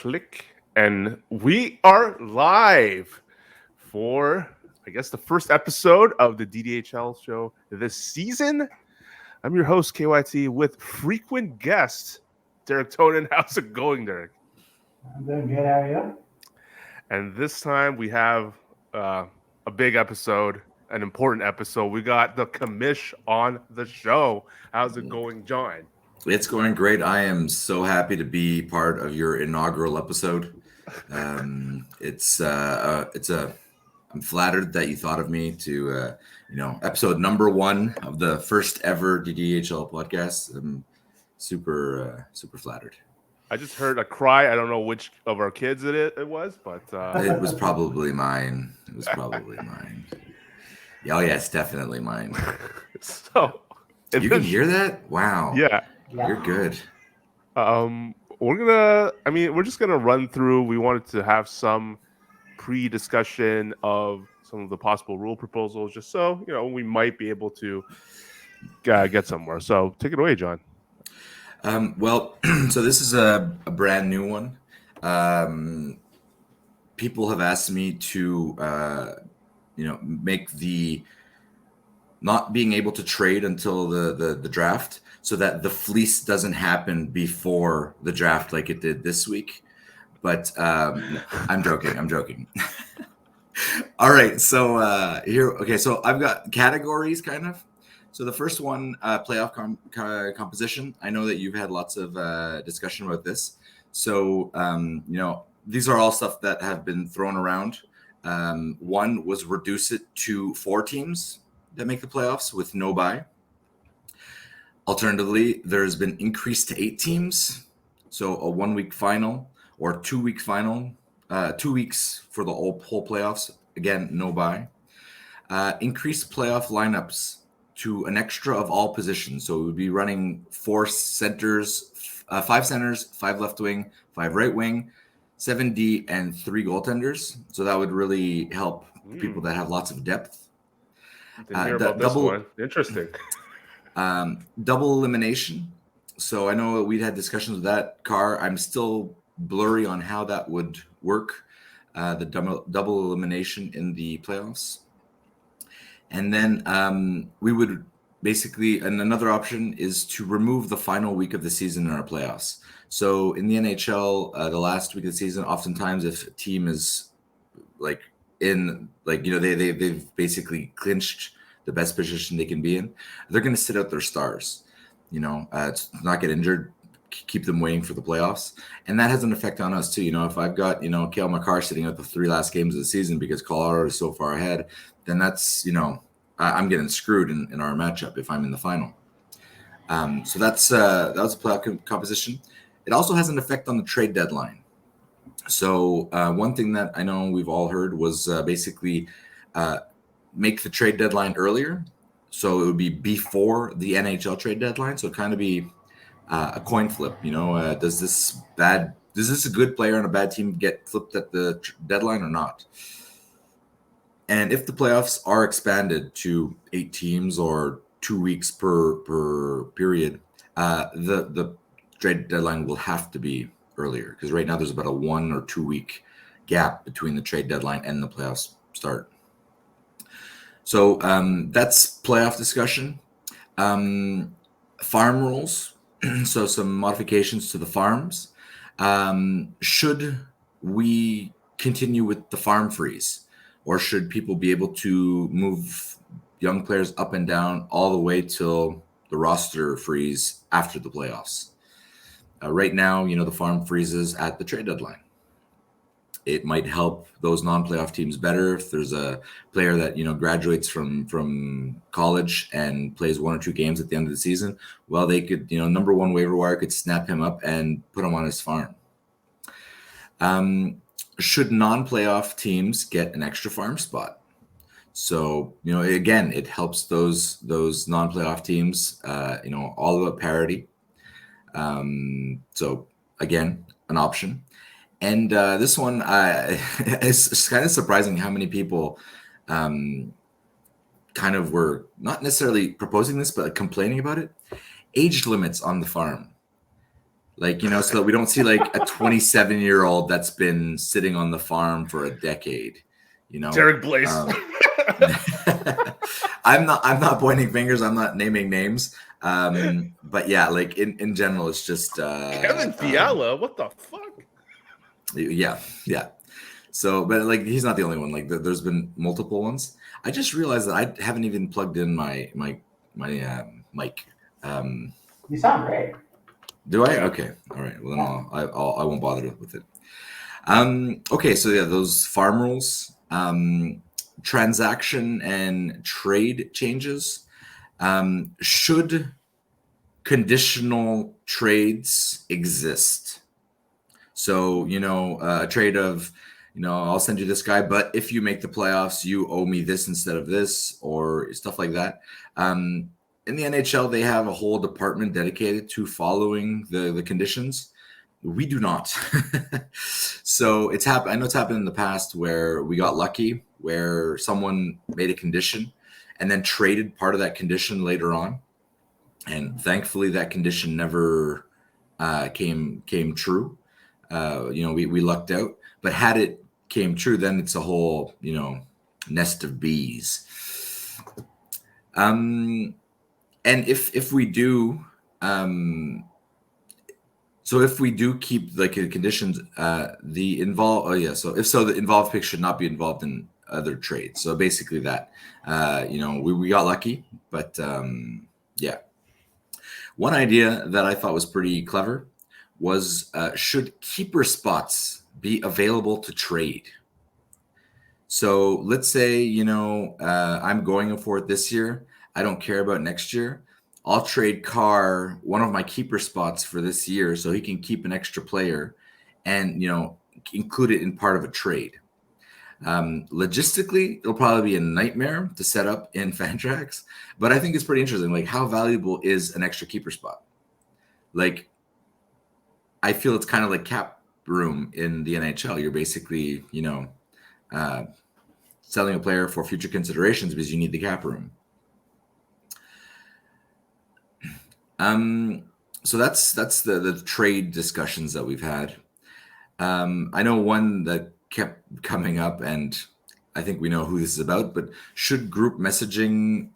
click, and we are live for, I guess, the first episode of the DDHL show this season. I'm your host, KYT, with frequent guest, Derek Tonin. How's it going, Derek? I'm doing good. How are you? And this time we have a big episode, an important episode. We got the Commish on the show. How's it going, John? It's going great. I am so happy to be part of your inaugural episode. I'm flattered that you thought of me to, episode number 1 of the first ever DDHL podcast. I'm super flattered. I just heard a cry. I don't know which of our kids it was, but it was probably mine. Yeah, oh yeah, it's definitely mine. So you can hear that? Wow. Yeah. You're good. We're just gonna run through. We wanted to have some pre-discussion of some of the possible rule proposals, just so we might be able to get somewhere. So take it away, John. So this is a brand new one. People have asked me to, make the not being able to trade until the draft, so that the fleece doesn't happen before the draft like it did this week. But I'm joking. All right, so here, okay, so I've got categories, kind of. So the first one, playoff composition. I know that you've had lots of discussion about this. So, these are all stuff that have been thrown around. One was reduce it to 4 teams that make the playoffs with no bye. Alternatively, there's been increased to 8 teams. So a 1-week final or 2-week final, 2 weeks for the whole playoffs. Again, no bye. Increased playoff lineups to an extra of all positions. So we would be running 4 centers, 5 centers, 5 left wing, 5 right wing, 7D, and 3 goaltenders. So that would really help people that have lots of depth. Didn't hear about this one. Interesting. Double elimination. So I know we'd had discussions with that, Carr. I'm still blurry on how that would work, the double elimination in the playoffs. And then we would basically, and another option is to remove the final week of the season in our playoffs. So in the NHL, the last week of the season, oftentimes if a team is they've basically clinched the best position they can be in, they're going to sit out their stars, to not get injured, keep them waiting for the playoffs. And that has an effect on us too. If I've got, Cale Makar sitting out the 3 last games of the season because Colorado is so far ahead, then that's, I'm getting screwed in our matchup if I'm in the final. So that was a playoff composition. It also has an effect on the trade deadline. So one thing that I know we've all heard was basically make the trade deadline earlier. So it would be before the NHL trade deadline. So kind of be a coin flip. Does this a good player on a bad team get flipped at the deadline or not? And if the playoffs are expanded to 8 teams or 2 weeks per period, the trade deadline will have to be earlier, because right now there's about a 1 or 2 week gap between the trade deadline and the playoffs start. So that's playoff discussion. Farm rules. So some modifications to the farms. Should we continue with the farm freeze, or should people be able to move young players up and down all the way till the roster freeze after the playoffs? Right now, the farm freezes at the trade deadline. It might help those non-playoff teams better if there's a player that graduates from college and plays 1 or 2 games at the end of the season. Well, they could, number 1 waiver wire could snap him up and put him on his farm. Should non-playoff teams get an extra farm spot? So again, it helps those non-playoff teams. All about parity. So again, an option. And this one, it's kind of surprising how many people kind of were not necessarily proposing this, but complaining about it. Age limits on the farm. Like, so that we don't see like a 27-year-old that's been sitting on the farm for a decade. Derek Blaze. I'm not pointing fingers. I'm not naming names. But yeah, like in general, it's just Kevin Fiala. What the fuck? Yeah. So, but like he's not the only one. Like there's been multiple ones. I just realized that I haven't even plugged in my mic. You sound great. Do I? Okay. All right. Well, then I won't bother with it. Okay. So yeah, those farm rules, transaction and trade changes. Should conditional trades exist? So, a trade of, I'll send you this guy, but if you make the playoffs, you owe me this instead of this, or stuff like that. In the NHL, they have a whole department dedicated to following the conditions. We do not. So it's happened. I know it's happened in the past where we got lucky, where someone made a condition and then traded part of that condition later on. And thankfully, that condition never came true. We lucked out. But had it came true, then it's a whole, nest of bees. And if we do, so if we do keep like the conditions, the involved pick should not be involved in other trades. So basically that, we got lucky, but yeah. One idea that I thought was pretty clever was should keeper spots be available to trade? So let's say, I'm going for it this year. I don't care about next year. I'll trade Carr one of my keeper spots for this year so he can keep an extra player and, include it in part of a trade. Logistically, it'll probably be a nightmare to set up in Fantrax, but I think it's pretty interesting. Like, how valuable is an extra keeper spot? Like, I feel it's kind of like cap room in the NHL. You're basically, selling a player for future considerations because you need the cap room. So that's the trade discussions that we've had. I know one that kept coming up, and I think we know who this is about, but should group messaging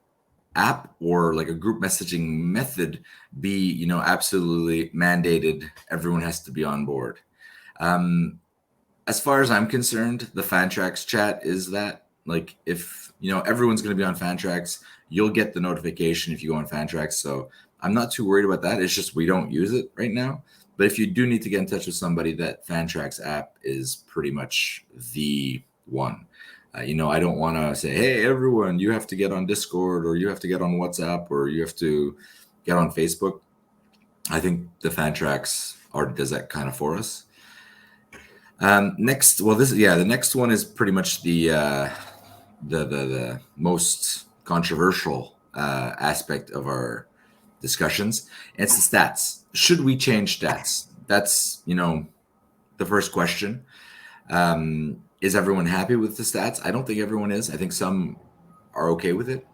app or like a group messaging method be, absolutely mandated? Everyone has to be on board. As far as I'm concerned, the Fantrax chat is that. Like, if, everyone's going to be on Fantrax, you'll get the notification if you go on Fantrax. So I'm not too worried about that. It's just we don't use it right now. But if you do need to get in touch with somebody, that Fantrax app is pretty much the one. I don't want to say, hey, everyone, you have to get on Discord, or you have to get on WhatsApp, or you have to get on Facebook. I think the Fantrax already does that kind of for us. The next one is pretty much the most controversial aspect of our discussions. It's the stats. Should we change stats? That's, the first question. Is everyone happy with the stats? I don't think everyone is. I think some are okay with it.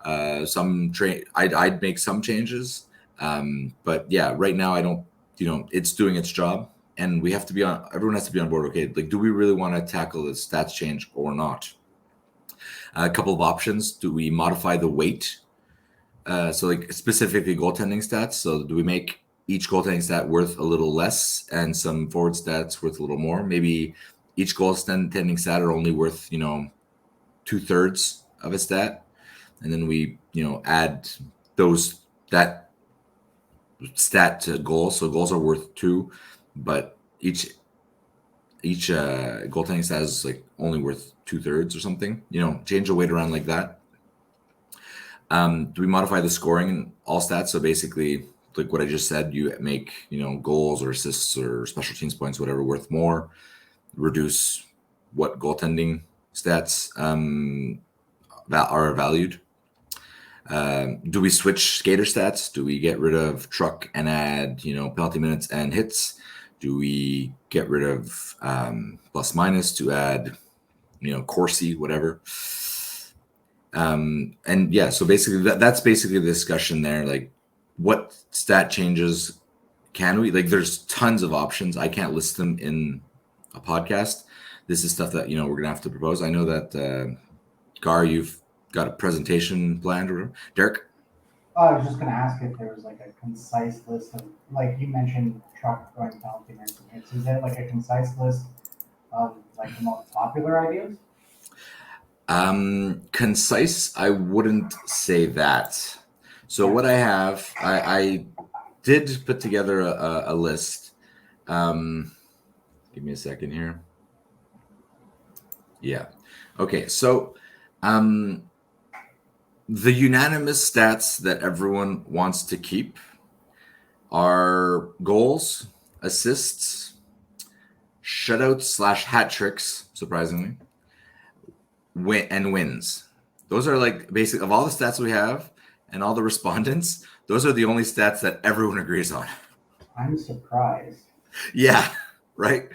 I'd make some changes. But yeah, right now I don't, it's doing its job, and everyone has to be on board. Okay. Like, do we really want to tackle the stats change or not? A couple of options. Do we modify the weight? So like specifically goaltending stats. So do we make each goaltending stat worth a little less and some forward stats worth a little more? Maybe each goaltending stat are only worth, 2/3 of a stat. And then we, add that stat to goals. So goals are worth 2, but each goaltending stat is like only worth 2/3 or something. Change the weight around like that. Do we modify the scoring in all stats? So basically, like what I just said, you make, goals or assists or special teams points, whatever, worth more. Reduce what goaltending stats are valued. Do we switch skater stats? Do we get rid of truck and add, penalty minutes and hits? Do we get rid of plus minus to add, Corsi, whatever? So basically that's basically the discussion there. Like, what stat changes can we? Like, there's tons of options. I can't list them in a podcast. This is stuff that, you know, we're going to have to propose. I know that, Gar, you've got a presentation planned or whatever. Derek? I was just going to ask if there was like a concise list of, like you mentioned, truck going penalty minutes and hits. Is there like a concise list of like the most popular ideas? Concise, I wouldn't say that. So what I have, I did put together a list. Give me a second here. Yeah. Okay. So, the unanimous stats that everyone wants to keep are goals, assists, shutouts / hat tricks, surprisingly, and wins. Those are like basic of all the stats we have and all the respondents. Those are the only stats that everyone agrees on. I'm surprised. Yeah, right.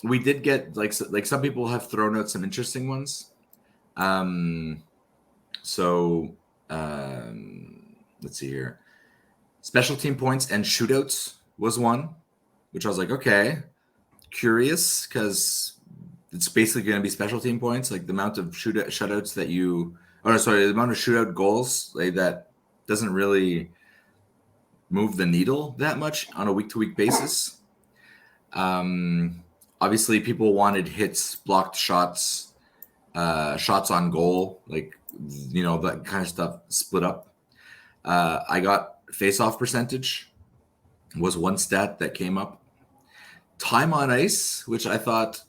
We did get like some people have thrown out some interesting ones. So let's see here. Special team points and shootouts was one, which I was like, okay, curious, because it's basically going to be special team points, like the amount of shutouts that you, or sorry, the amount of shootout goals like that doesn't really move the needle that much on a week-to-week basis. Obviously, people wanted hits, blocked shots, shots on goal, like, you know, that kind of stuff split up. I got face-off percentage was one stat that came up. Time on ice, which I thought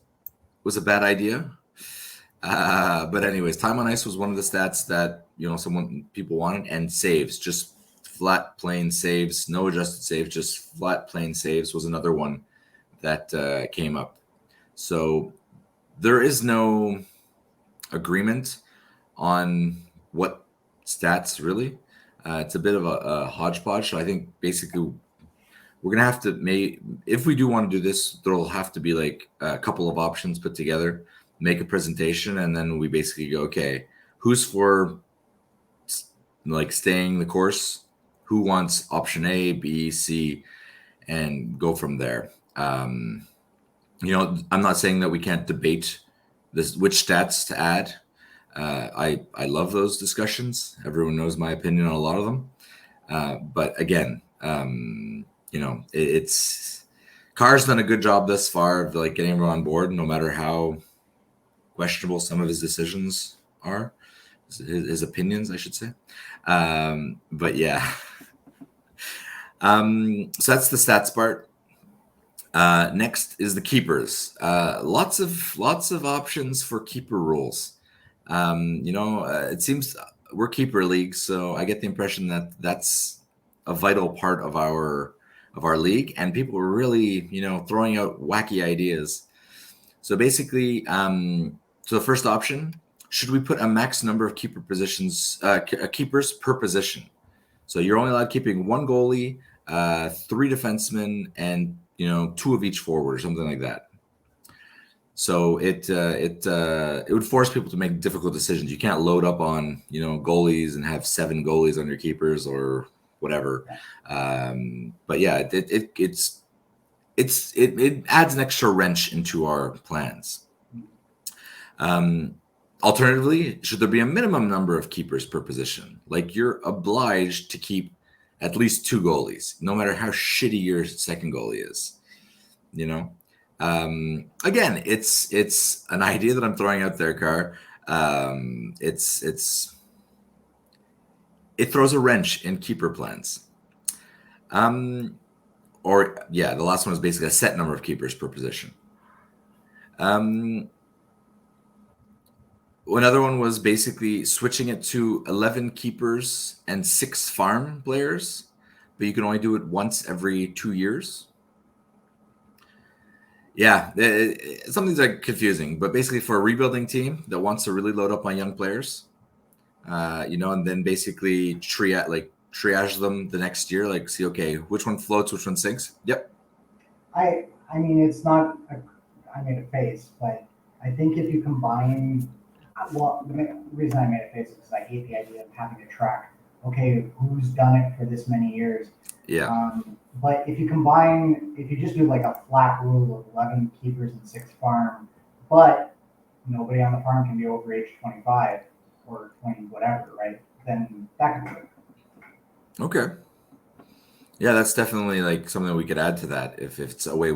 was a bad idea. But anyways, time on ice was one of the stats that, you know, people wanted, and saves, just flat plain saves, no adjusted saves, just flat plain saves was another one that came up. So there is no agreement on what stats really. It's a bit of a hodgepodge. So I think basically we're gonna have to if we do want to do this, there'll have to be like a couple of options put together, make a presentation, and then we basically go, okay, who's for like staying the course, who wants option A, B, C, and go from there. You know, I'm not saying that we can't debate this, which stats to add. I love those discussions. Everyone knows my opinion on a lot of them. But again, you know, it's Carr's done a good job thus far of like getting everyone on board, no matter how questionable some of his decisions are, his opinions, I should say. But yeah. So that's the stats part. Next is the keepers. Lots of options for keeper rules. You know, it seems we're keeper league, so I get the impression that that's a vital part of our league, and people are really, you know, throwing out wacky ideas. So basically, so the first option: should we put a max number of keeper positions, keepers per position? So you're only allowed keeping one goalie, 3 defensemen, and, you know, 2 of each forward or something like that. So it would force people to make difficult decisions. You can't load up on, you know, goalies and have 7 goalies on your keepers or whatever. But yeah, it adds an extra wrench into our plans. Alternatively, should there be a minimum number of keepers per position? Like, you're obliged to keep at least 2 goalies, no matter how shitty your second goalie is. You know, again, it's an idea that I'm throwing out there, Carr. It throws a wrench in keeper plans. Or yeah, the last one is basically a set number of keepers per position. Another one was basically switching it to 11 keepers and 6 farm players, but you can only do it once every 2 years. Yeah, something's like confusing, but basically for a rebuilding team that wants to really load up on young players, you know, and then basically triage them the next year, like see, okay, which one floats, which one sinks. Yep. I mean, it's not. I made a face, but I think if you combine, well, the reason I made a face is because I hate the idea of having to track. Okay, who's done it for this many years? Yeah. But if you just do like a flat rule of 11 keepers and 6 farm, but nobody on the farm can be over age 25 or 20, whatever, right? Then that could work. Okay. Yeah, that's definitely like something we could add to that if it's a way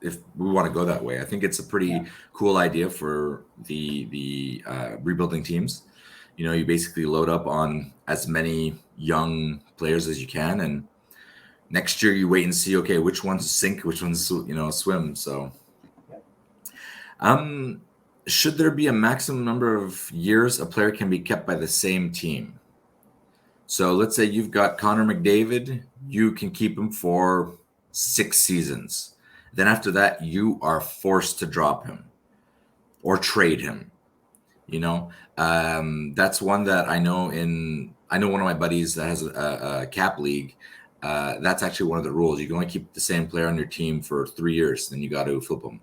if we want to go that way. I think it's a pretty cool idea for the rebuilding teams. You know, you basically load up on as many young players as you can, and next year you wait and see, okay, which ones sink, which ones swim. So, should there be a maximum number of years a player can be kept by the same team? So let's say you've got Connor McDavid, you can keep him for 6 seasons. Then after that, you are forced to drop him or trade him. You know, that's one that I know. I know one of my buddies that has a cap league. That's actually one of the rules. You can only keep the same player on your team for 3 years, then you got to flip them.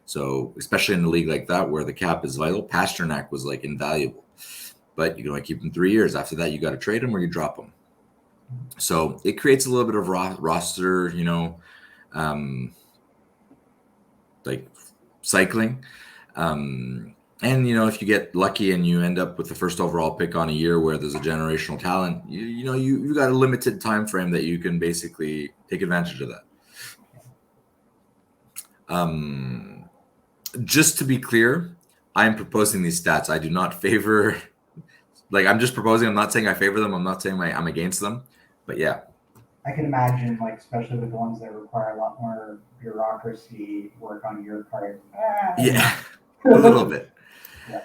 So especially in a league like that where the cap is vital, Pasternak was like invaluable. But you can only keep him 3 years. After that, you got to trade him or you drop him. So it creates a little bit of roster, like cycling. And, if you get lucky and you end up with the first overall pick on a year where there's a generational talent, you got a limited time frame that you can basically take advantage of that. Just to be clear, I'm proposing these stats. I do not favor... Like, I'm just proposing. I'm not saying I favor them. I'm not saying I'm against them. But yeah. I can imagine, like, especially with the ones that require a lot more bureaucracy work on your part. Yeah, a little bit. Yeah.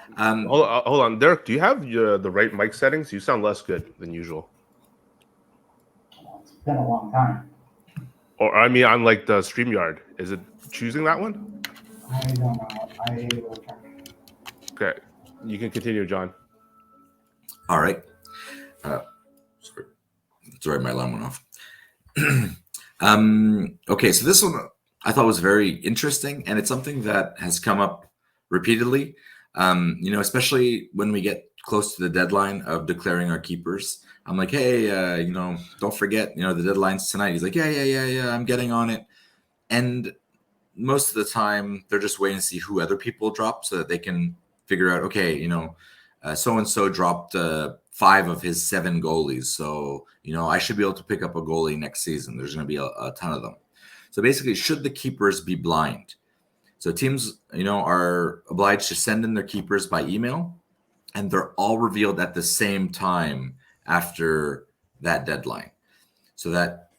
Hold on, Derek. Do you have the right mic settings? You sound less good than usual. Well, it's been a long time. Or I mean, on like the StreamYard, is it choosing that one? I don't know. I will check. Okay, you can continue, John. All right. Sorry, my alarm went off. Okay, so this one I thought was very interesting, and it's something that has come up repeatedly. Especially when we get close to the deadline of declaring our keepers. I'm like, hey, don't forget, the deadline's tonight. He's like, yeah, I'm getting on it. And most of the time, they're just waiting to see who other people drop so that they can figure out, okay, so-and-so dropped 5 of his 7 goalies. So, I should be able to pick up a goalie next season. There's going to be a ton of them. So basically, should the keepers be blind? So teams, are obliged to send in their keepers by email, and they're all revealed at the same time after that deadline. So that,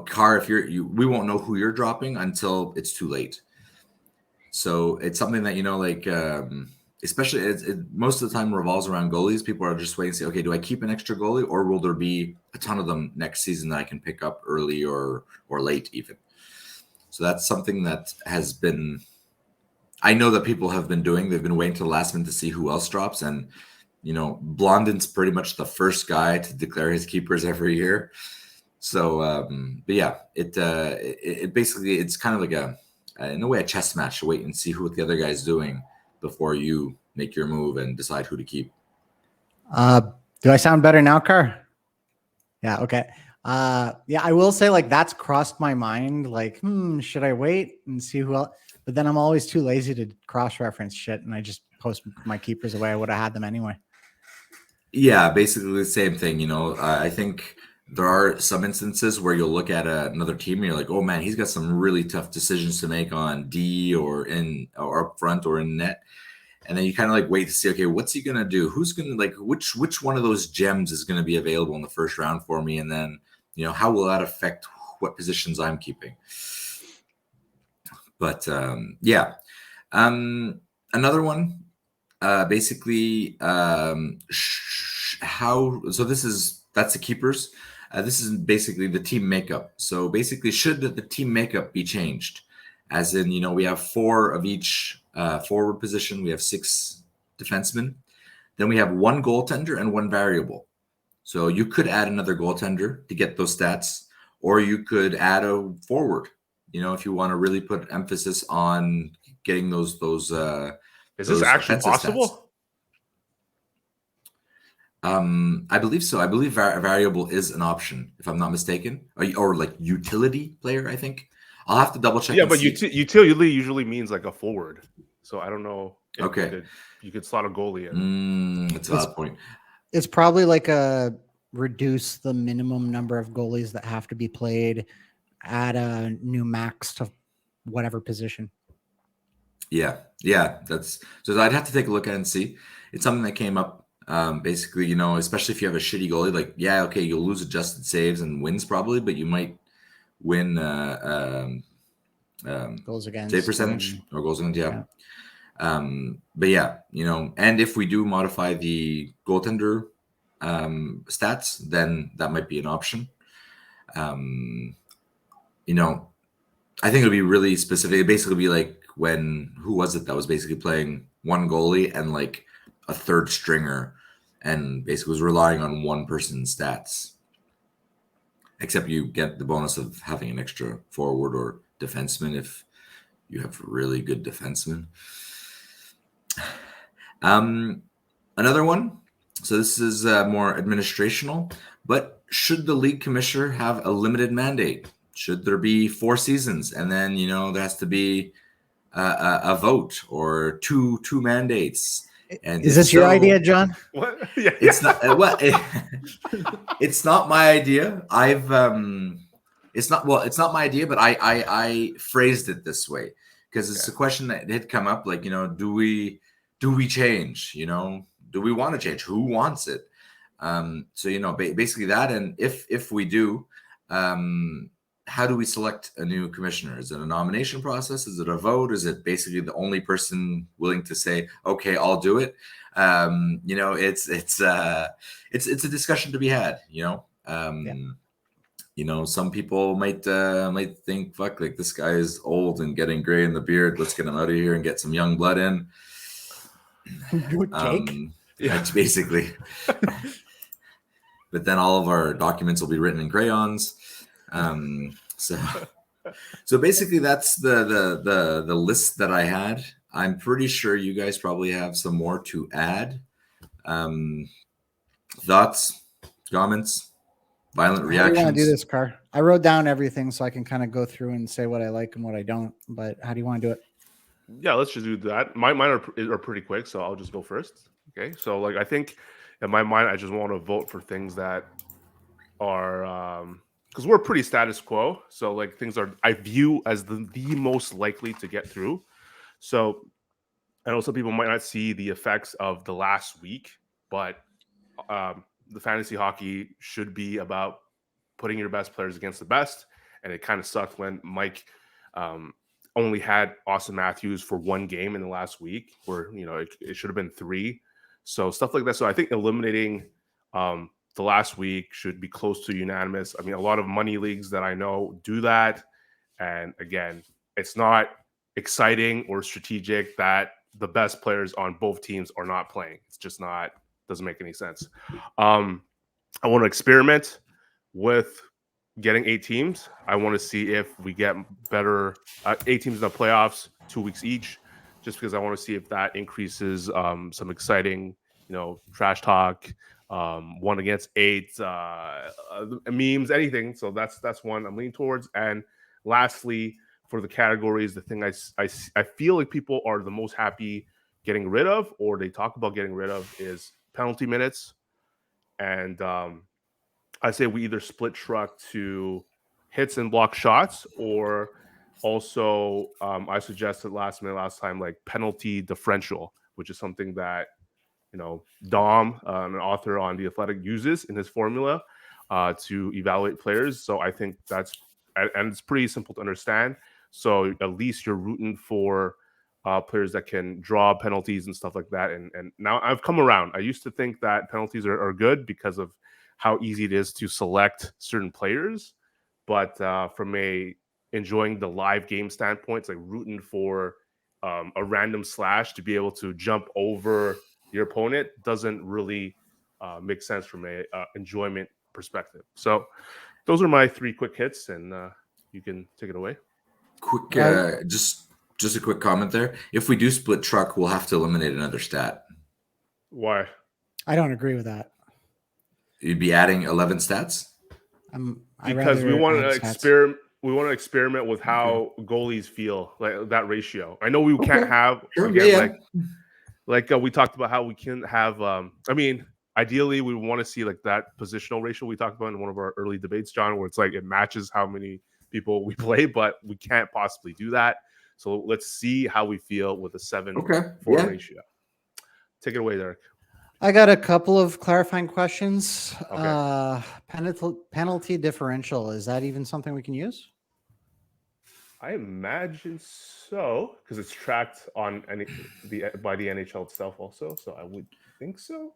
Carr, if we won't know who you're dropping until it's too late. So it's something that, especially it most of the time revolves around goalies. People are just waiting to say, okay, do I keep an extra goalie, or will there be a ton of them next season that I can pick up early or late even? So that's something that has been, I know that people have been doing. They've been waiting to the last minute to see who else drops. And, Blondin's pretty much the first guy to declare his keepers every year. So, but yeah, it basically, it's kind of like in a way, a chess match to wait and see who the other guy's doing before you make your move and decide who to keep. Do I sound better now, Carr? Yeah. Okay. Yeah, I will say that's crossed my mind. Like, should I wait and see who else? But then I'm always too lazy to cross-reference shit, and I just post my keepers away. I would have had them anyway. Yeah, basically the same thing. I think there are some instances where you'll look at another team and you're like, oh man, he's got some really tough decisions to make on D or up front or in net. And then you kind of wait to see, okay, what's he going to do? Who's going to which one of those gems is going to be available in the first round for me? And then, how will that affect what positions I'm keeping? But yeah. Another one, basically, that's the keepers. This is basically the team makeup. So basically, should the team makeup be changed? As in, we have 4 of each forward position. We have 6 defensemen. Then we have 1 goaltender and 1 variable. So you could add another goaltender to get those stats, or you could add a forward. If you want to really put emphasis on getting those is this actually possible? I believe so. I believe variable is an option, if I'm not mistaken, or like utility player. I think I'll have to double check. Yeah, and but see. utility usually means like a forward. So I don't know if Okay, you could slot a goalie in. that's a It's valid point. it's probably like a reduce the minimum number of goalies that have to be played, add a new max to whatever position. Yeah, that's so. I'd have to take a look at it and see. It's something that came up. Basically, especially if you have a shitty goalie, like okay, you'll lose adjusted saves and wins probably, but you might win Goals save against percentage or goals against. Yeah. yeah. But yeah, and if we do modify the goaltender stats, then that might be an option. I think it'll be really specific. It'd basically be like who was it that was basically playing one goalie and like a third stringer and basically was relying on one person's stats. Except you get the bonus of having an extra forward or defenseman if you have really good defensemen. Another one. So this is more administrational, but should the league commissioner have a limited mandate? Should there be 4 seasons, and then there has to be a vote or two mandates? And Is this your idea, John? What? Yeah. It's not it's not my idea. It's not my idea, but I phrased it this way because it's a question that had come up. Like, do we change? Do we want to change? Who wants it? So basically that. And if we do, how do we select a new commissioner? Is it a nomination process? Is it a vote? Is it basically the only person willing to say, okay, I'll do it? It's a discussion to be had. Some people might think, fuck, like this guy is old and getting gray in the beard. Let's get him out of here and get some young blood in. Jake? That's basically. But then all of our documents will be written in crayons. So basically that's the list that I had. I'm pretty sure you guys probably have some more to add. Thoughts, comments, violent How reactions. do you want to do this, Car? I wrote down everything so I can kind of go through and say what I like and what I don't. But how do you want to do it? Yeah, let's just do that. Mine are pretty quick, so I'll just go first. Okay, so I think in my mind, I just want to vote for things that are because we're pretty status quo. So things I view as the most likely to get through. So I know some people might not see the effects of the last week, but the fantasy hockey should be about putting your best players against the best. And it kind of sucked when Mike only had Austin Matthews for 1 game in the last week, where it should have been 3. So stuff like that. So I think eliminating the last week should be close to unanimous. I mean, a lot of money leagues that I know do that. And again, it's not exciting or strategic that the best players on both teams are not playing. It's just doesn't make any sense. I want to experiment with getting 8 teams. I want to see if we get better 8 teams in the playoffs, 2 weeks each, just because I want to see if that increases some exciting, trash talk, 1 against 8, memes, anything. So that's one I'm leaning towards. And lastly, for the categories, the thing I feel like people are the most happy getting rid of, or they talk about getting rid of, is penalty minutes. And I say we either split truck to hits and block shots, or also I suggested last time penalty differential, which is something that Dom, an author on The Athletic, uses in his formula to evaluate players. So I think and it's pretty simple to understand. So at least you're rooting for players that can draw penalties and stuff like that. And now I've come around. I used to think that penalties are good because of how easy it is to select certain players. But from enjoying the live game standpoint, it's like rooting for a random slash to be able to jump over your opponent doesn't really make sense from a enjoyment perspective. So those are my 3 quick hits, and you can take it away. Quick, just a quick comment there. If we do split truck, we'll have to eliminate another stat. Why? I don't agree with that. You'd be adding 11 stats? Because we want to experiment. We want to experiment with how goalies feel, like that ratio. I know we can't have like we talked about how we can have. I mean, ideally, we want to see like that positional ratio we talked about in one of our early debates, John, where it's like it matches how many people we play, but we can't possibly do that. So let's see how we feel with a 7-4 ratio. Take it away, Derek. I got a couple of clarifying questions. Okay. Penalty differential, is that even something we can use? I imagine so, because it's tracked on by the NHL itself also. So I would think so.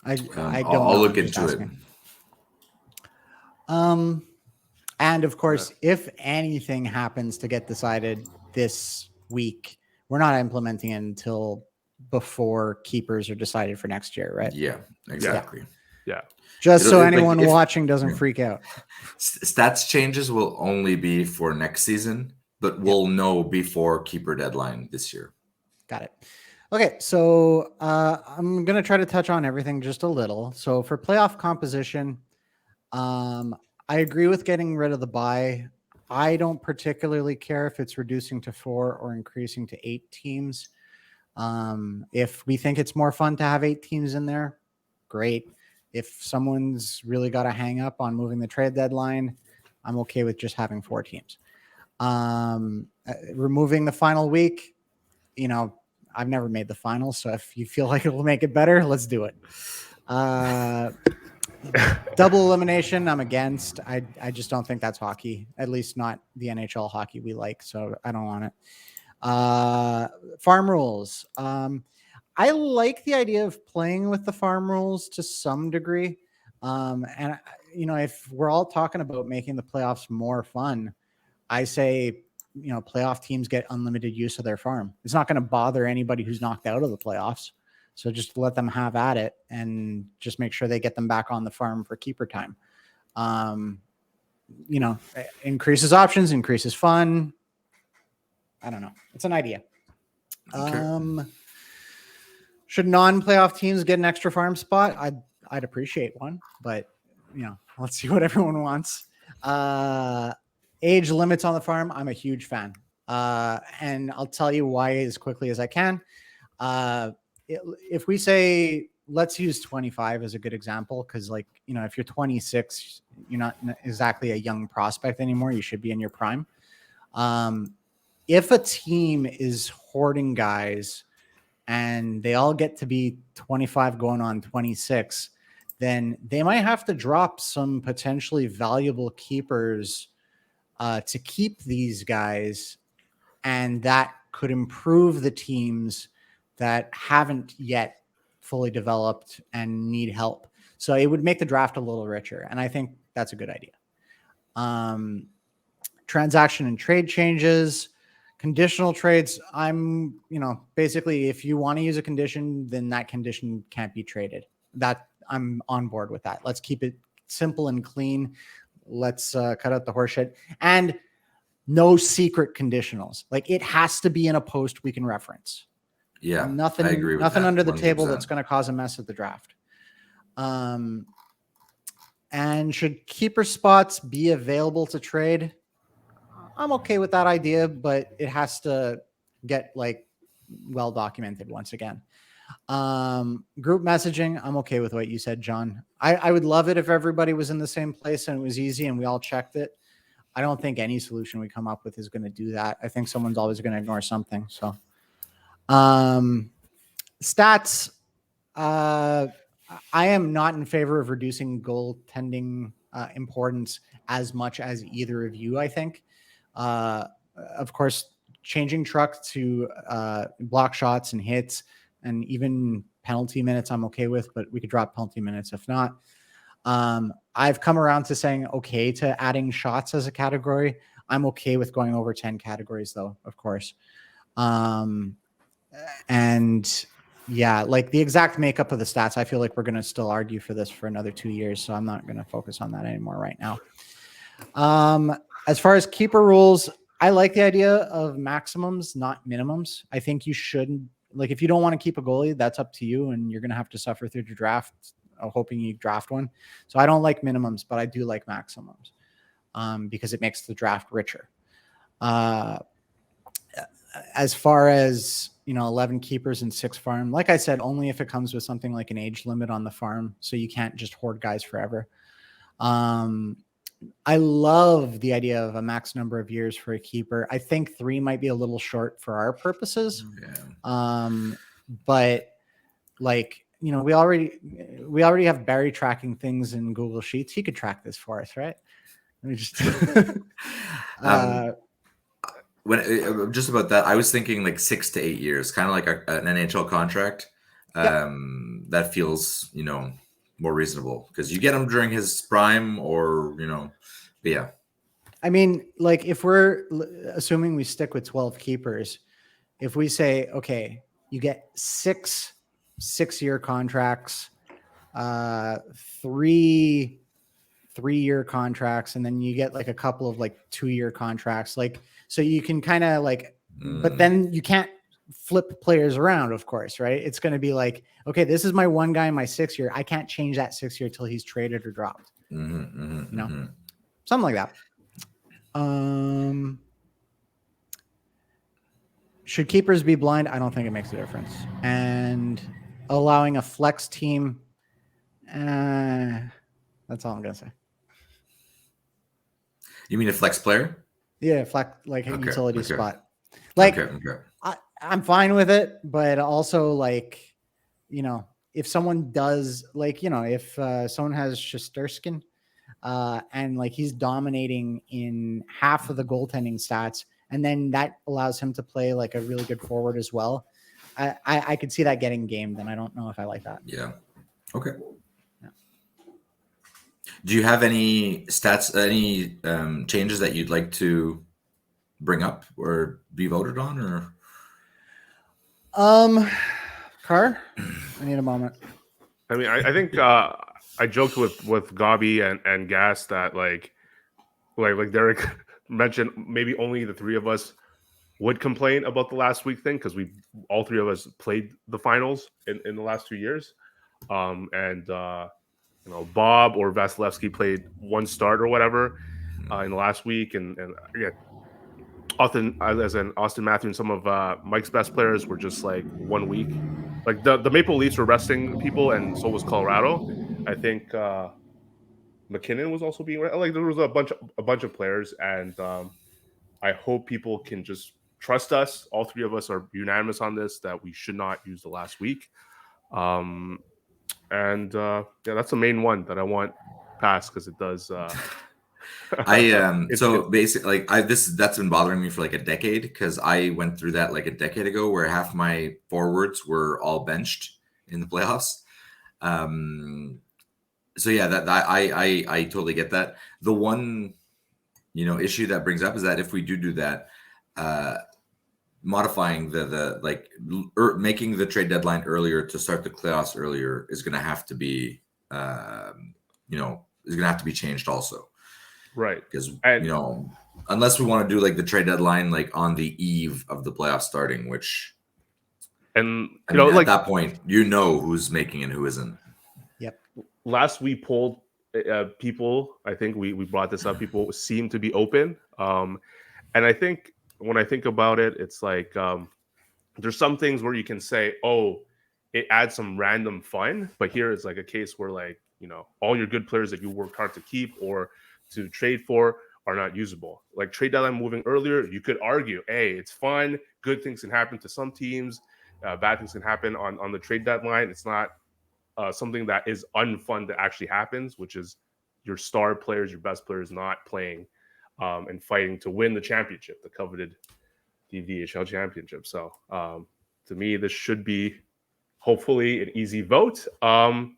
I don't I'll know. look into it. And of course, if anything happens to get decided this week, we're not implementing it until before keepers are decided for next year, right? Yeah, exactly. Yeah. Just so anyone watching doesn't freak out. Stats changes will only be for next season, but we'll know before keeper deadline this year. Got it. Okay, so I'm going to try to touch on everything just a little. So for playoff composition, I agree with getting rid of the bye. I don't particularly care if it's reducing to 4 or increasing to 8 teams. If we think it's more fun to have 8 teams in there, great. If someone's really got a hang up on moving the trade deadline, I'm okay with just having 4 teams. Removing the final week, I've never made the finals, so if you feel like it will make it better, let's do it. Double elimination, I'm against. I just don't think that's hockey, at least not the NHL hockey we like, so I don't want it. Farm rules. I like the idea of playing with the farm rules to some degree. And if we're all talking about making the playoffs more fun, I say, playoff teams get unlimited use of their farm. It's not going to bother anybody who's knocked out of the playoffs. So just let them have at it and just make sure they get them back on the farm for keeper time. Increases options, increases fun. I don't know. It's an idea. Okay. Should non-playoff teams get an extra farm spot? I'd appreciate one, but let's see what everyone wants. Age limits on the farm, I'm a huge fan. And I'll tell you why as quickly as I can. If we say, let's use 25 as a good example, because if you're 26, you're not exactly a young prospect anymore. You should be in your prime. If a team is hoarding guys and they all get to be 25 going on 26, then they might have to drop some potentially valuable keepers to keep these guys. And that could improve the teams that haven't yet fully developed and need help. So it would make the draft a little richer. And I think that's a good idea. Transaction and trade changes. Conditional trades, basically if you want to use a condition, then that condition can't be traded. That I'm on board with that. Let's keep it simple and clean. Let's cut out the horseshit. And no secret conditionals. It has to be in a post we can reference. Yeah, nothing. I agree with nothing that, under the 100%. table that's going to cause a mess at the draft. And should keeper spots be available to trade? I'm okay with that idea, but it has to get well documented once again. Group messaging, I'm okay with what you said, John. I would love it if everybody was in the same place and it was easy and we all checked it. I don't think any solution we come up with is going to do that. I think someone's always going to ignore something. So, stats. I am not in favor of reducing goaltending importance as much as either of you, I think. Of course, changing truck to block shots and hits and even penalty minutes I'm okay with, but we could drop penalty minutes if not. I've come around to saying okay to adding shots as a category. I'm okay with going over 10 categories though, of course. And yeah, the exact makeup of the stats, I feel like we're going to still argue for this for another 2 years. So I'm not going to focus on that anymore right now. As far as keeper rules, I like the idea of maximums, not minimums. I think you shouldn't, if you don't want to keep a goalie, that's up to you and you're going to have to suffer through the draft hoping you draft one. So I don't like minimums, but I do like maximums because it makes the draft richer. As far as 11 keepers and 6 farm, like I said, only if it comes with something like an age limit on the farm, so you can't just hoard guys forever. I love the idea of a max number of years for a keeper. I think 3 might be a little short for our purposes. But like, we already have Barry tracking things in Google Sheets. He could track this for us, right? Let me just when just about that, I was thinking like 6 to 8 years, kind of like an NHL contract. That feels, more reasonable because you get him during his prime, or but yeah. I mean, like if we're assuming we stick with 12 keepers, if we say, okay, you get 6 6-year contracts, 3 3-year contracts, and then you get like a couple of like 2-year contracts, like, so you can kind of like, but then you can't flip players around, of course, right? It's going to be like, okay, this is my one guy in my 6-year. I can't change that 6-year till he's traded or dropped. Something like that. Should keepers be blind? I don't think it makes a difference. And allowing a flex team, that's all I'm gonna say. You mean a flex player? Yeah, flex, like a utility spot. Like, I'm fine with it, but also like, if someone does, like, if someone has Shesterkin, and like he's dominating in half of the goaltending stats, and then that allows him to play like a really good forward as well, I could see that getting gamed, and I don't know if I like that. Yeah. Okay. Yeah. Do you have any stats, any changes that you'd like to bring up or be voted on, or? Carr, I need a moment. I mean, I think I joked with Gabi and Gas that like Derek mentioned, maybe only the 3 of us would complain about the last week thing because all 3 of us played the finals in the last 2 years, and Bob or Vasilevsky played 1 start or whatever in the last week, and yeah. Austin Matthews and some of Mike's best players were just like 1 week. Like the Maple Leafs were resting people, and so was Colorado. I think McKinnon was also being like, there was a bunch of players, and I hope people can just trust us. All 3 of us are unanimous on this that we should not use the last week. Yeah, that's the main one that I want passed because it does. Basically, like that's been bothering me for like a decade because I went through that like a decade ago where half my forwards were all benched in the playoffs. So yeah, that I totally get that. The one issue that brings up is that if we do that, modifying making the trade deadline earlier to start the playoffs earlier is going to have to be changed also. Right. Because, unless we want to do like the trade deadline, like on the eve of the playoffs starting, which, and at that point, who's making and who isn't. Yep. Last we polled people, I think we brought this up, people seem to be open. And I think when I think about it, it's like, there's some things where you can say, oh, it adds some random fun. But here it's like a case where like, all your good players that you worked hard to keep or to trade for are not usable. Like trade deadline moving earlier, you could argue, hey, it's fun. Good things can happen to some teams. Bad things can happen on the trade deadline. It's not something that is unfun that actually happens, which is your star players, your best players not playing and fighting to win the championship, the coveted DVHL championship. So to me, this should be hopefully an easy vote. And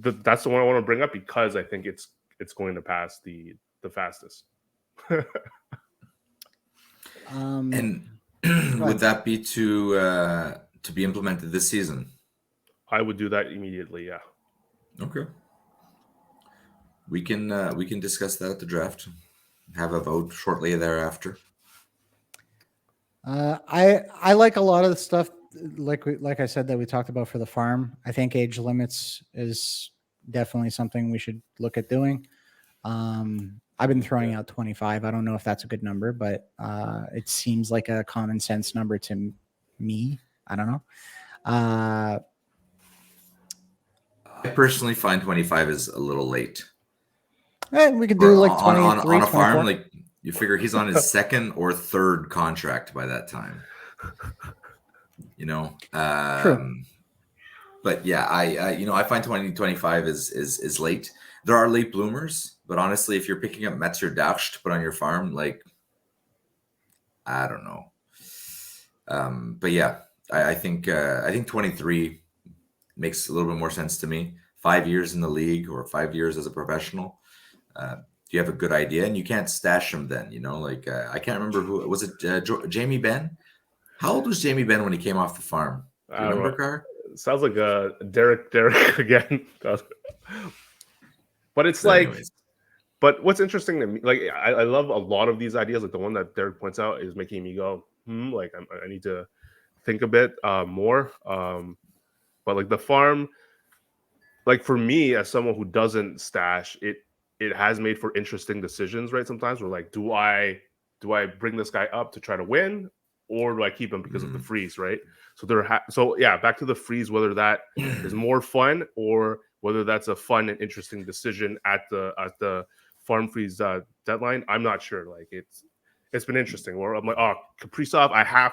that's the one I want to bring up because I think it's going to pass the fastest. And would that be to be implemented this season? I would do that immediately. Yeah. Okay. We can discuss that at the draft. Have a vote shortly thereafter. I like a lot of the stuff like I said that we talked about for the farm. I think age limits is definitely something we should look at doing. I've been throwing out 25. I don't know if that's a good number, but it seems like a common sense number to me. I don't know. I personally find 25 is a little late. We could do like on 23, on a farm. 24. Like you figure he's on his second or third contract by that time. You know, True. but yeah, I find 2025 is late. There are late bloomers, but honestly, if you're picking up Metzer Dausch to put on your farm, like I don't know. But yeah, I think 23 makes a little bit more sense to me. 5 years in the league or 5 years as a professional. You have a good idea, and you can't stash them then. You know, like I can't remember who was it. Jamie Benn. How old was Jamie Benn when he came off the farm? Do you remember, Car? Sounds like Derek again. But it's like, anyways. But what's interesting to me, like I love a lot of these ideas. Like the one that Derek points out is making me go, like I need to think a bit more. But like the farm, like for me as someone who doesn't stash, it has made for interesting decisions, right? Sometimes we're like, do I bring this guy up to try to win, or do I keep him because of the freeze, right? So yeah, back to the freeze, whether that is more fun or whether that's a fun and interesting decision at the farm freeze deadline, I'm not sure. Like it's been interesting. Where I'm like, oh, Kaprizov,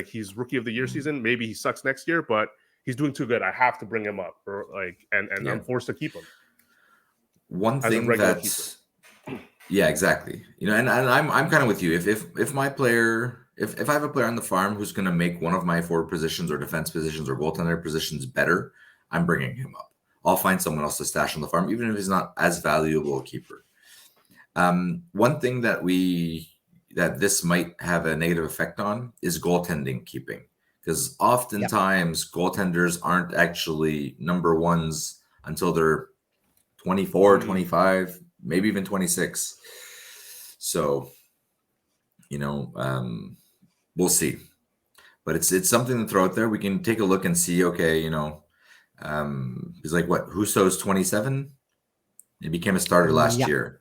he's rookie of the year season. Maybe he sucks next year, but he's doing too good. I have to bring him up, or like, and Yeah. I'm forced to keep him. One thing that's yeah, exactly. You know, and I'm kind of with you. If my player, if I have a player on the farm who's going to make one of my forward positions or defense positions or goaltender positions better, I'm bringing him up. I'll find someone else to stash on the farm, even if he's not as valuable a keeper. One thing that this might have a negative effect on is goaltending keeping, because oftentimes goaltenders aren't actually number ones until they're 24, 25, maybe even 26. So, you know, we'll see. But it's something to throw out there. We can take a look and see, okay, you know, he's like, what, Husso's 27? He became a starter last year.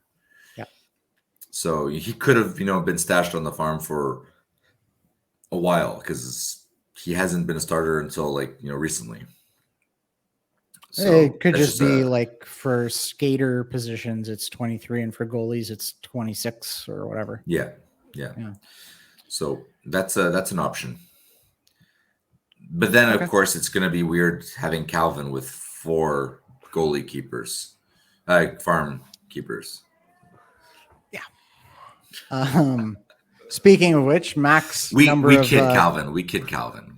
Yeah. So he could have, you know, been stashed on the farm for a while because he hasn't been a starter until like, you know, recently. So it could just be like for skater positions, it's 23, and for goalies, it's 26 or whatever. Yeah. So that's an option. But then, of course, it's going to be weird having Calvin with 4 goalie keepers, farm keepers. Yeah. Speaking of which, Max we kid Calvin. We're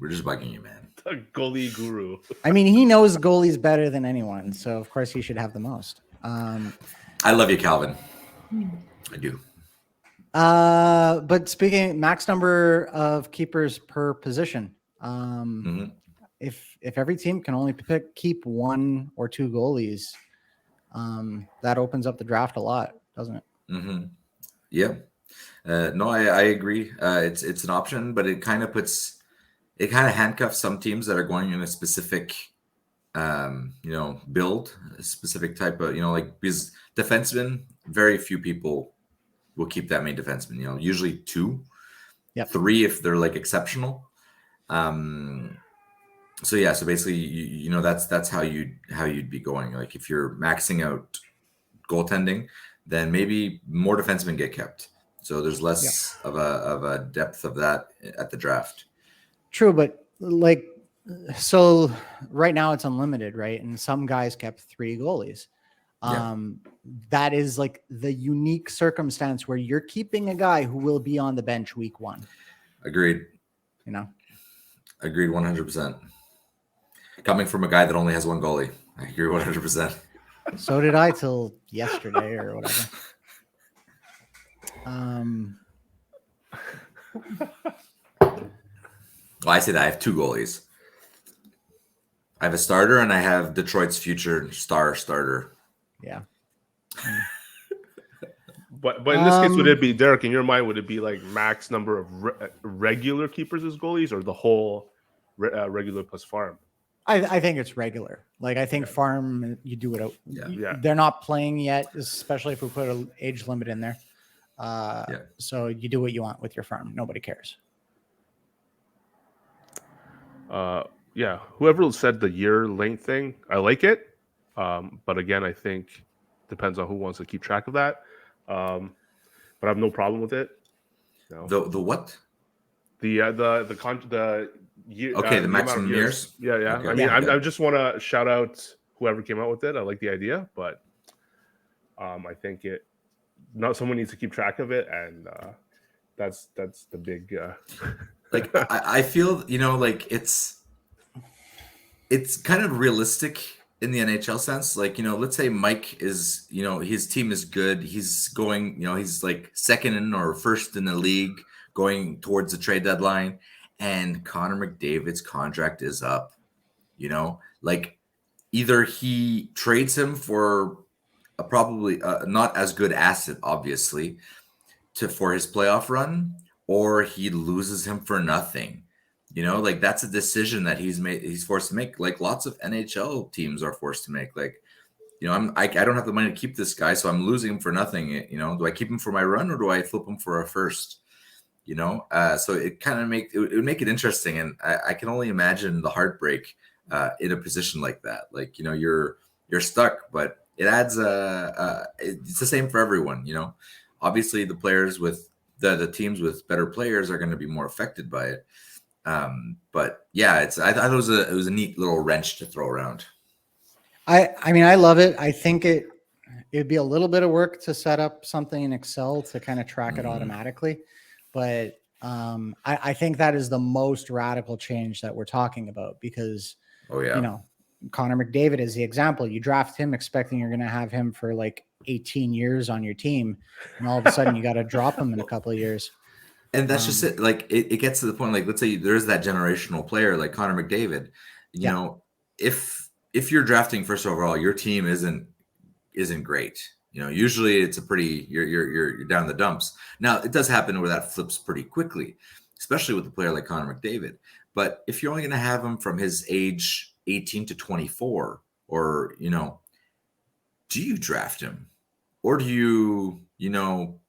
just bugging you, man. A goalie guru. I mean, he knows goalies better than anyone, so of course he should have the most. I love you, Calvin. I do. But speaking max number of keepers per position. If every team can only keep 1 or 2 goalies, that opens up the draft a lot, doesn't it? Yeah. No, I agree. It's an option, but it kind of handcuffs some teams that are going in a specific, you know, build, a specific type of, you know, like because defensemen, very few people will keep that many defensemen. You know, usually 2, 3 if they're like exceptional. So yeah, so basically, you know, that's how you'd be going. Like if you're maxing out goaltending, then maybe more defensemen get kept. So there's less of a depth of that at the draft. True, but like, so right now it's unlimited, right? And some guys kept 3 goalies. That is like the unique circumstance where you're keeping a guy who will be on the bench week 1. Agreed. You know? Agreed 100%. Coming from a guy that only has 1 goalie, I agree 100%. So did I till yesterday or whatever. Well, I say that I have 2 goalies. I have a starter and I have Detroit's future starter. Yeah. But in this case, would it be, Derek, in your mind, would it be like max number of regular keepers as goalies, or the whole regular plus farm. I think it's regular. Like I think farm, you do it. Yeah. They're not playing yet, especially if we put an age limit in there. So you do what you want with your farm. Nobody cares. Yeah. Whoever said the year length thing, I like it. But again, I think depends on who wants to keep track of that. But I have no problem with it. No. The what? The year. Okay, the amount maximum of years. Yeah. Okay. I mean, Yeah. I just want to shout out whoever came out with it. I like the idea, but I think not someone needs to keep track of it, and that's the big. Like I feel, like it's kind of realistic in the NHL sense. Like, let's say Mike is, his team is good. He's going, he's like second in or first in the league going towards the trade deadline. And Connor McDavid's contract is up, like either he trades him for a probably not as good asset, obviously, for his playoff run, or he loses him for nothing. Like that's a decision that he's forced to make. Like lots of NHL teams are forced to make. Like, I don't have the money to keep this guy, so I'm losing him for nothing. Do I keep him for my run or do I flip him for a first? So it kind of it would make it interesting, and I can only imagine the heartbreak in a position like that. Like, you're stuck, but it adds it's the same for everyone. Obviously the players with the teams with better players are going to be more affected by it. But yeah, I thought it was a neat little wrench to throw around. I mean, I love it. I think it'd be a little bit of work to set up something in Excel to kind of track it automatically. But I think that is the most radical change that we're talking about because, Connor McDavid is the example. You draft him expecting you're going to have him for like 18 years on your team. And all of a sudden you got to drop him in a couple of years. And that's just it. Like it gets to the point, like, let's say there is that generational player like Connor McDavid, if you're drafting first overall, your team isn't great. Usually it's a pretty, you're down in the dumps. Now it does happen where that flips pretty quickly, especially with a player like Connor McDavid. But if you're only going to have him from his age 18 to 24, or, do you draft him or do you,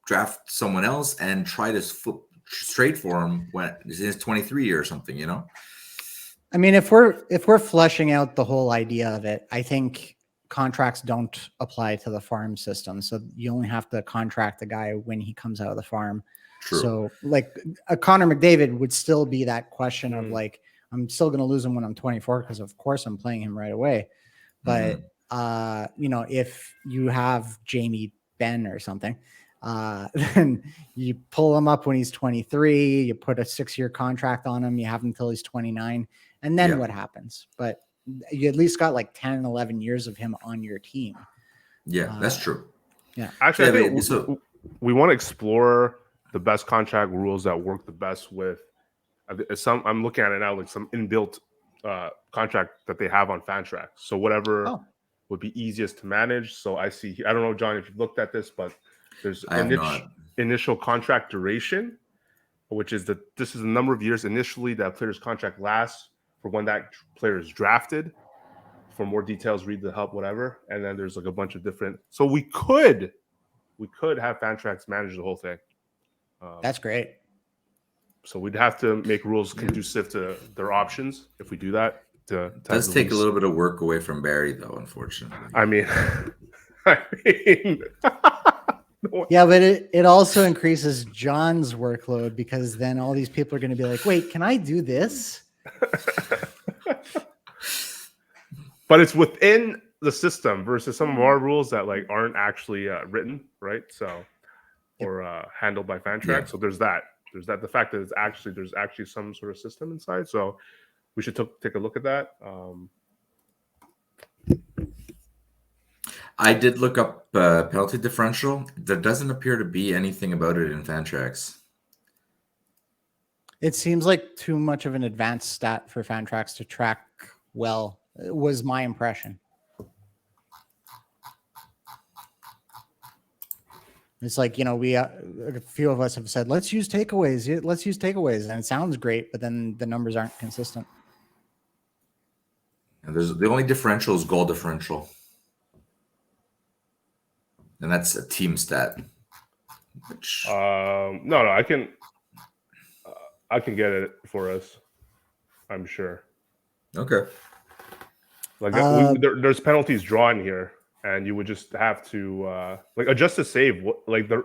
draft someone else and try to flip straight for him when he's 23 or something, I mean, if we're fleshing out the whole idea of it, I think contracts don't apply to the farm system. So you only have to contract the guy when he comes out of the farm. True. So like a Connor McDavid would still be that question of like, I'm still going to lose him when I'm 24 because of course I'm playing him right away. But if you have Jamie Benn or something, then you pull him up when he's 23, you put a 6-year contract on him, you have him until he's 29, and then what happens? But you at least got like 10, 11 years of him on your team. Yeah, that's true. Yeah. Actually, I think we want to explore the best contract rules that work the best with I'm looking at it now, like some inbuilt contract that they have on Fantrax. So whatever would be easiest to manage. So I see, I don't know, John, if you've looked at this, but there's initial contract duration, which is this is the number of years initially that player's contract lasts for when that player is drafted. For more details, read the help, whatever. And then there's like a bunch of different. So we could have Fantrax manage the whole thing. That's great. So we'd have to make rules conducive to their options if we do that. It does take a little bit of work away from Barry, though, unfortunately. I mean, yeah, but it also increases John's workload because then all these people are going to be like, wait, can I do this? But it's within the system versus some of our rules that like aren't actually written, right? So, or handled by Fantrax. Yeah. So there's that. The fact that there's actually some sort of system inside. So we should take a look at that. I did look up penalty differential. There doesn't appear to be anything about it in Fantrax. It seems like too much of an advanced stat for Fantrax to track well, was my impression. It's like, we a few of us have said, let's use takeaways. And it sounds great, but then the numbers aren't consistent. And there's the only differential is goal differential, and that's a team stat. Which No, I can get it for us. I'm sure. okay. Like Uh, there's penalties drawn here, and you would just have to like adjust the save. Like the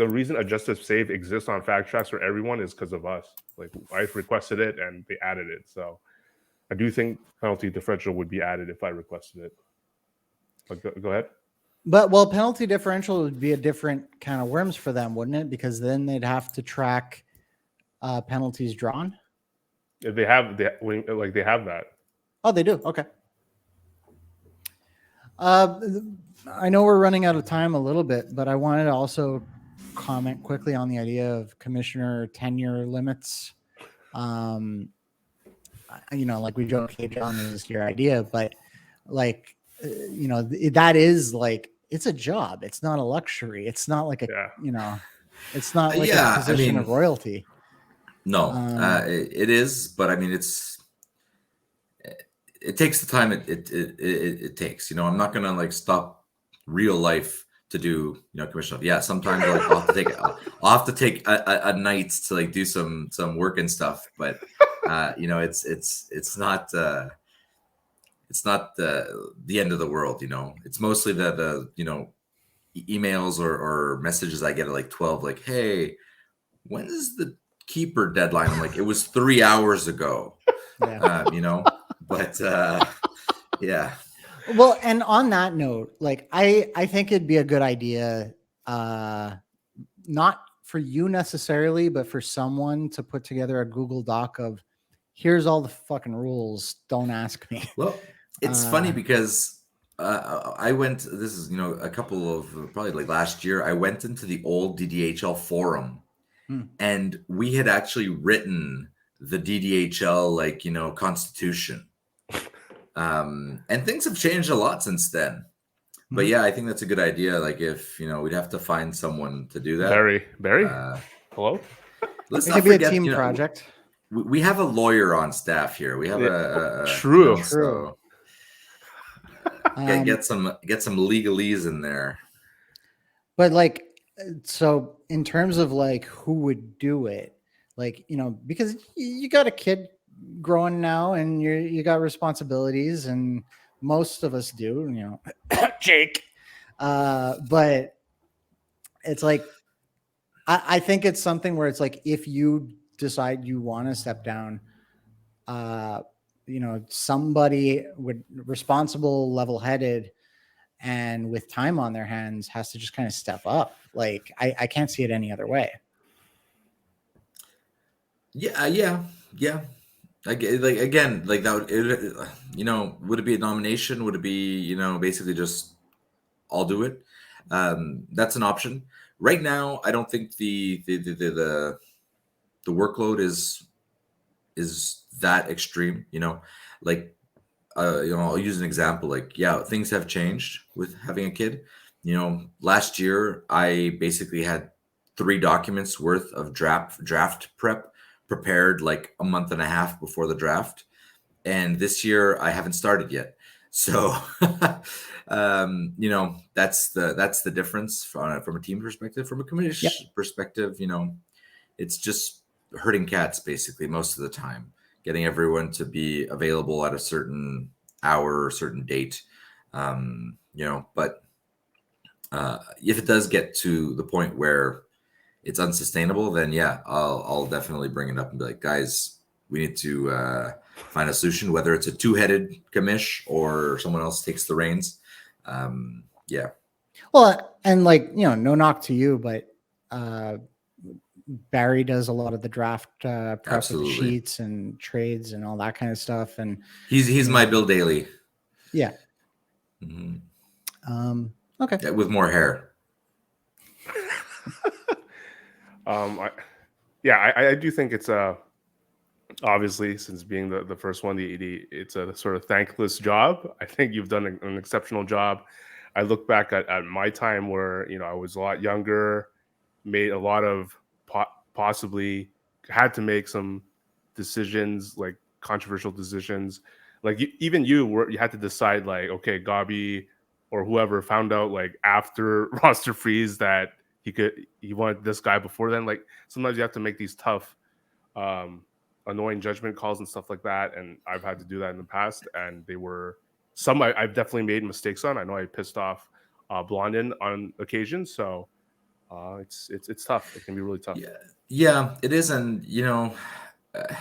reason adjusted save exists on fact tracks for everyone is because of us. Like I requested it and they added it, so I do think penalty differential would be added if I requested it. But go ahead. But well, penalty differential would be a different kind of worms for them, wouldn't it? Because then they'd have to track penalties drawn. If they have they have that. Oh, they do. Okay. I know we're running out of time a little bit, but I wanted to also comment quickly on the idea of commissioner tenure limits. Like we joke, hey, John, is your idea, but like, that is like, it's a job. It's not a luxury. It's not like it's not like a position of royalty. No, it is, but I mean, it takes the time it takes. I'm not gonna like stop real life to do commission. Yeah, sometimes like I'll have to take a night to like do some work and stuff, but it's not the end of the world. It's mostly the emails or messages I get at like 12, like, hey, when is the keeper deadline? I'm like, it was 3 hours ago. Yeah. But yeah. Well, and on that note, like I think it'd be a good idea, not for you necessarily, but for someone to put together a Google Doc of here's all the fucking rules. Don't ask me. Well, it's funny because I went, this is, a couple of probably like last year, I went into the old DDHL forum and we had actually written the DDHL, constitution. And things have changed a lot since then. But yeah, I think that's a good idea. Like if, we'd have to find someone to do that. Barry? Hello? Let's it not could forget, be a team project. We have a lawyer on staff here. We have true. So get some legalese in there. But like, so in terms of like who would do it, like, because you got a kid growing now and you got responsibilities, and most of us do, Jake. But it's like, I think it's something where it's like, if you decide you want to step down, somebody would responsible, level-headed, and with time on their hands has to just kind of step up. Like I can't see it any other way. Yeah. Like again, like that would, would it be a nomination? Would it be, basically just I'll do it? That's an option. Right now, I don't think the workload is that extreme, like I'll use an example. Like, yeah, things have changed with having a kid. Last year I basically had 3 documents worth of draft prep prepared like a month and a half before the draft, and this year I haven't started yet. So that's the difference from a team perspective. From a Commish perspective, it's just herding cats basically most of the time, getting everyone to be available at a certain hour or certain date. But if it does get to the point where it's unsustainable, then yeah, I'll definitely bring it up and be like, guys, we need to find a solution, whether it's a 2-headed commish or someone else takes the reins. Yeah. Well, and like, no knock to you, but Barry does a lot of the draft prep with the sheets and trades and all that kind of stuff. And he's my Bill Daly. Yeah. Mm-hmm. Okay. Yeah, with more hair. I do think it's obviously, since being the first one, it's a sort of thankless job. I think you've done an exceptional job. I look back at my time where I was a lot younger, made a lot of possibly had to make some decisions, like controversial decisions. like even you had to decide like, okay, Gabi or whoever found out like after roster freeze that he wanted this guy before then. Like sometimes you have to make these tough, annoying judgment calls and stuff like that. And I've had to do that in the past, and they were some I've definitely made mistakes on. I know I pissed off Blondin on occasion, so it's tough. It can be really tough. Yeah, it is, and uh,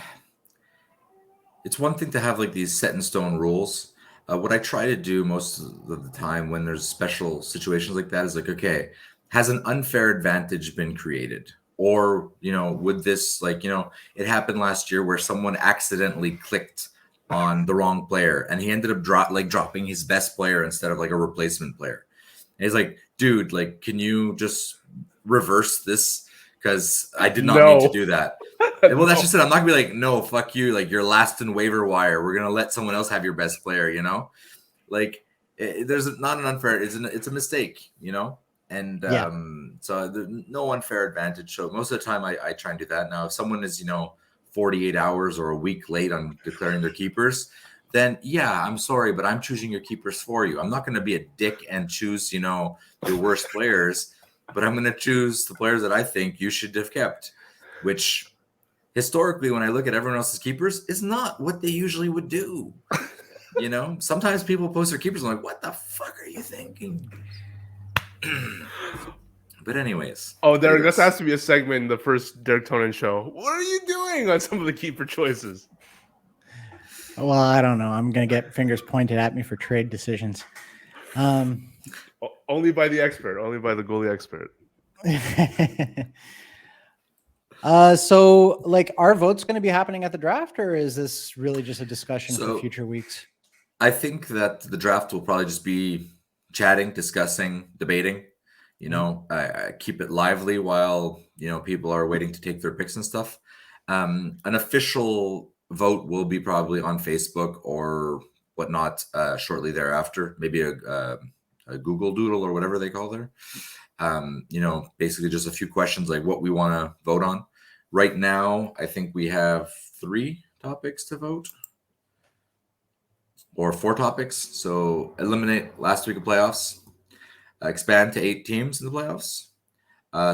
it's one thing to have like these set in stone rules. What I try to do most of the time when there's special situations like that is like, okay, has an unfair advantage been created? Or, would this it happened last year where someone accidentally clicked on the wrong player and he ended up dropping his best player instead of like a replacement player. And he's like, dude, like, can you just reverse this? Because I did not mean to do that. Well, that's just it. I'm not gonna be like, no, fuck you. Like, you're last in waiver wire. We're gonna let someone else have your best player. Like there's not an unfair. It's a mistake. And so there's no unfair advantage. So most of the time, I try and do that. Now, if someone is 48 hours or a week late on declaring their keepers, then yeah, I'm sorry, but I'm choosing your keepers for you. I'm not gonna be a dick and choose your worst players, but I'm gonna choose the players that I think you should have kept, which historically, when I look at everyone else's keepers, is not what they usually would do. Sometimes people post their keepers. I'm like, what the fuck are you thinking? But anyways. Oh, Derek, this has to be a segment in the first Derek Tonin show. What are you doing on some of the keeper choices? Well, I don't know. I'm going to get fingers pointed at me for trade decisions. Only by the expert. Only by the goalie expert. So, like, are votes going to be happening at the draft, or is this really just a discussion for future weeks? I think that the draft will probably just be chatting, discussing, debating. I keep it lively while people are waiting to take their picks and stuff. An official vote will be probably on Facebook or whatnot shortly thereafter. Maybe a Google Doodle or whatever they call there. Basically just a few questions like what we want to vote on. Right now, I think we have 3 topics to vote. Or 4 topics. So eliminate last week of playoffs, expand to 8 teams in the playoffs,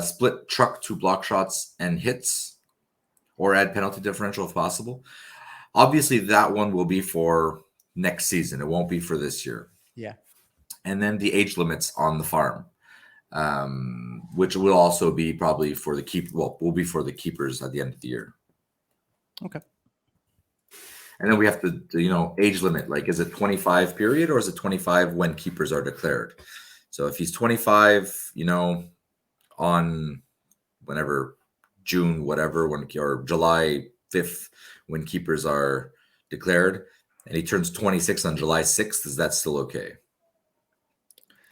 split truck to block shots and hits, or add penalty differential if possible. Obviously, that one will be for next season. It won't be for this year. Yeah. And then the age limits on the farm, which will also be probably for the will be for the keepers at the end of the year. Okay. And then we have to age limit. Like, is it 25 period or is it 25 when keepers are declared? So if he's 25, on whenever June, whatever, or July 5th, when keepers are declared, and he turns 26 on July 6th, is that still okay?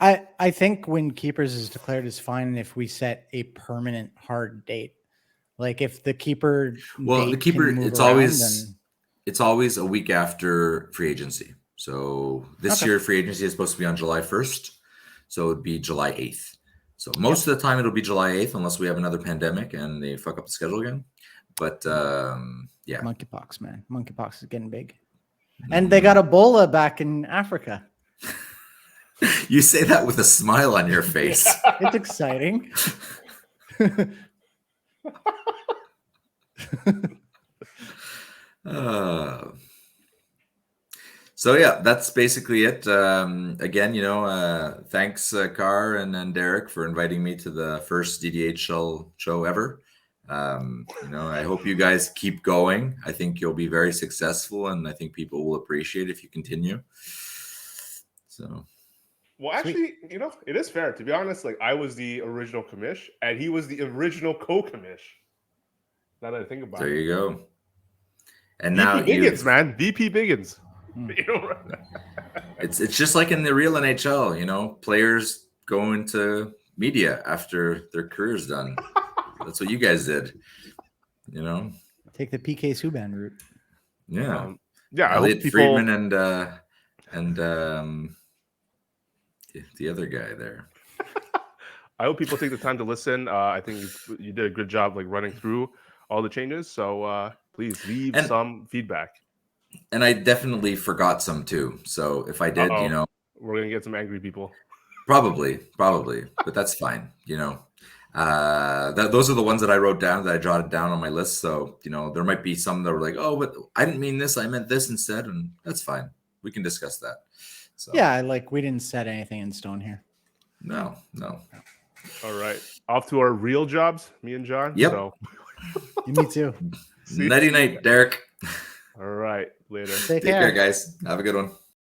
I think when keepers is declared is fine if we set a permanent hard date. Like if the keeper, it's always a week after free agency. So this year free agency is supposed to be on July 1st, so it'd be July 8th. So most of the time it'll be July 8th unless we have another pandemic and they fuck up the schedule again. But yeah, monkeypox, man, monkeypox is getting big, and they got Ebola back in Africa. You say that with a smile on your face. It's exciting. So yeah, that's basically it. Again, thanks Car and Derek for inviting me to the first DDHL show ever. I hope you guys keep going. I think you'll be very successful, and I think people will appreciate if you continue. So. Well, actually, it is fair. To be honest, like I was the original Commish, and he was the original co-Commish. Now that I think about it. There you go. And VP now Biggins, man. VP Biggins. It's just like in the real NHL, players go into media after their career's done. That's what you guys did. Take the PK Subban route. Yeah. Yeah. Elliot Friedman and the other guy there. I hope people take the time to listen. I think you did a good job like running through all the changes. So please leave some feedback. And I definitely forgot some too. So if I did, Uh-oh. We're gonna get some angry people. probably, but that's fine. Those are the ones that I wrote down, that I jotted down on my list. So there might be some that were like, oh, but I didn't mean this, I meant this instead, and that's fine. We can discuss that. So Yeah, like we didn't set anything in stone here. no. All right, off to our real jobs, me and John. Yep. So Me too. see? Nighty night, Derek. All right, later. Take Take care, care. guys. Have a good one.